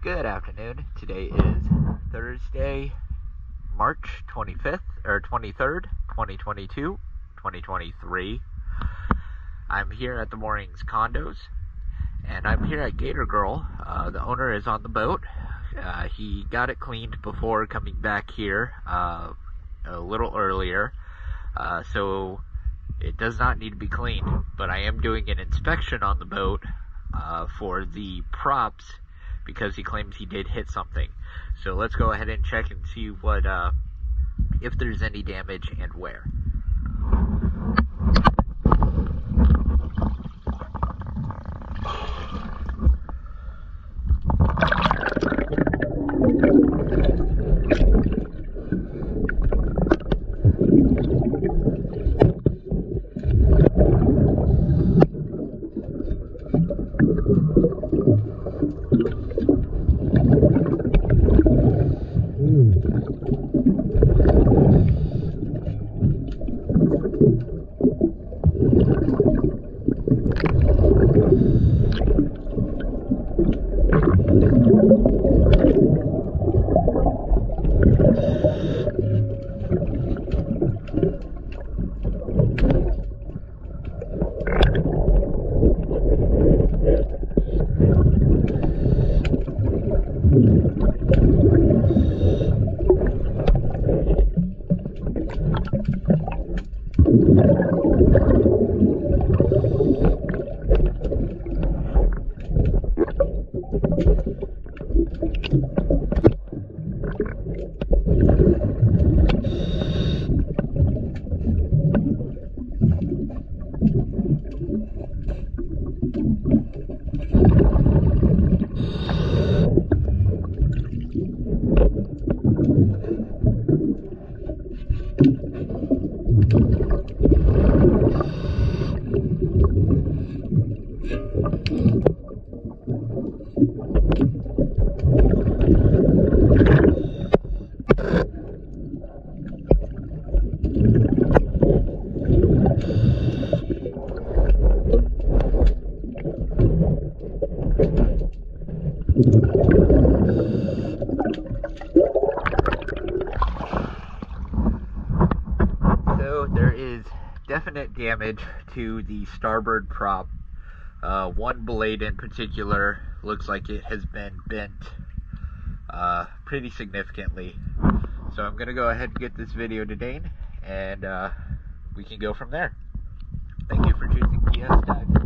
Good afternoon. Today is Thursday, March 25th, or 23rd, 2023. I'm here at the Moorings condos, and I'm here at Gator Girl. The owner is on the boat. He got it cleaned before coming back here a little earlier, so it does not need to be cleaned, but I am doing an inspection on the boat for the props, because he claims he did hit something. So let's go ahead and check and see what, if there's any damage and where. So there is definite damage to the starboard prop. One blade in particular looks like it has been bent pretty significantly. So I'm going to go ahead and get this video to Dane, and we can go from there. Thank you for choosing PS Dive.